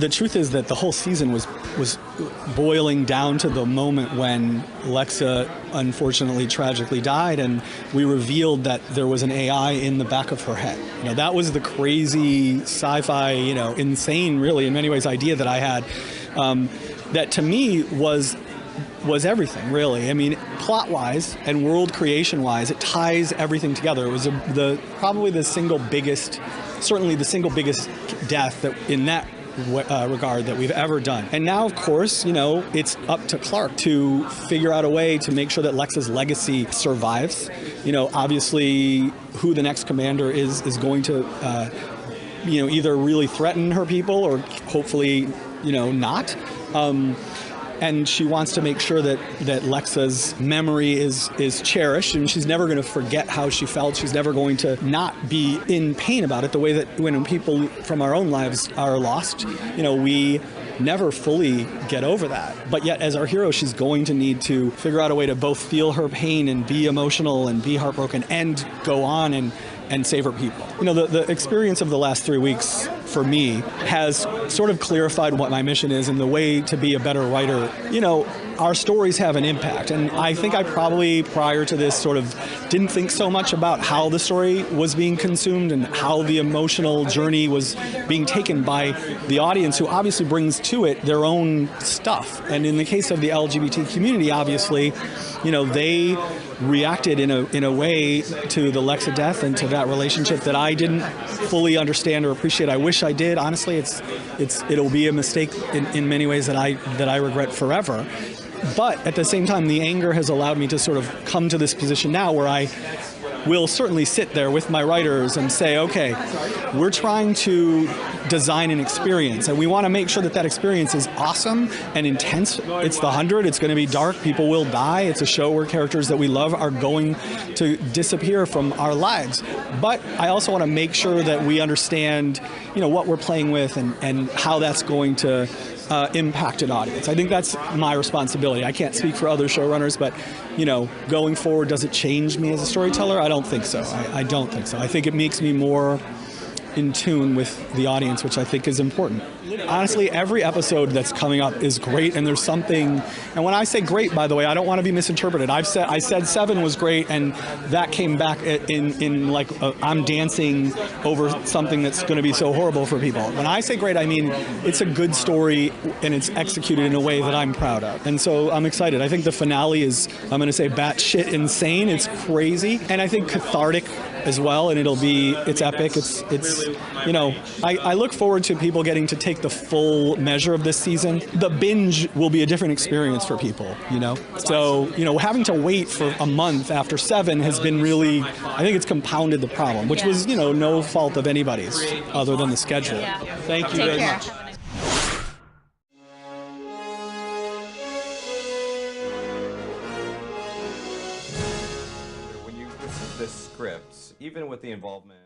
the truth is that the whole season was boiling down to the moment when Lexa unfortunately tragically died, and we revealed that there was an AI in the back of her head. You know, that was the crazy sci-fi, you know, insane, really in many ways, idea that I had. That to me was everything, really. I mean, plot-wise and world creation-wise, it ties everything together. It was probably the single biggest, certainly the single biggest death that in that regard that we've ever done. And now, of course, you know, it's up to Clark to figure out a way to make sure that Lexa's legacy survives. You know, obviously, who the next commander is going to, you know, either really threaten her people or hopefully, you know, not. And she wants to make sure that Lexa's memory is cherished, and she's never going to forget how she felt. She's never going to not be in pain about it, the way that when people from our own lives are lost, you know, we never fully get over that. But yet, as our hero, she's going to need to figure out a way to both feel her pain and be emotional and be heartbroken and go on and save her people. You know, the experience of the last 3 weeks for me has sort of clarified what my mission is and the way to be a better writer. You know, our stories have an impact, and I think I probably, prior to this, sort of didn't think so much about how the story was being consumed and how the emotional journey was being taken by the audience, who obviously brings to it their own stuff. And in the case of the LGBT community, obviously, you know, they reacted in a way to the Lexa death and to that relationship that I didn't fully understand or appreciate. I wish I did. Honestly, it'll be a mistake in many ways that I regret forever. But at the same time, the anger has allowed me to sort of come to this position now where I will certainly sit there with my writers and say, okay, we're trying to design an experience, and we want to make sure that experience is awesome and intense. It's the 100, it's going to be dark, people will die. It's a show where characters that we love are going to disappear from our lives. But I also want to make sure that we understand, you know, what we're playing with and how that's going to impact an audience. I think that's my responsibility. I can't speak for other showrunners, but, you know, going forward, does it change me as a storyteller? I don't think so. I don't think so. I think it makes me more in tune with the audience, which I think is important. Honestly, every episode that's coming up is great, and there's something, and when I say great, by the way, I don't want to be misinterpreted. I said 7 was great, and that came back in like I'm dancing over something that's going to be so horrible for people. When I say great, I mean it's a good story, and it's executed in a way that I'm proud of. And so I'm excited. I think the finale is, I'm going to say, batshit insane. It's crazy, and I think cathartic as well, and it's epic. It's you know, I look forward to people getting to take the full measure of this season. The binge will be a different experience for people, you know? So, you know, having to wait for a month after 7 has been really, I think it's compounded the problem, which was, you know, no fault of anybody's other than the schedule. Thank you very much. When you listen to this script, even with the involvement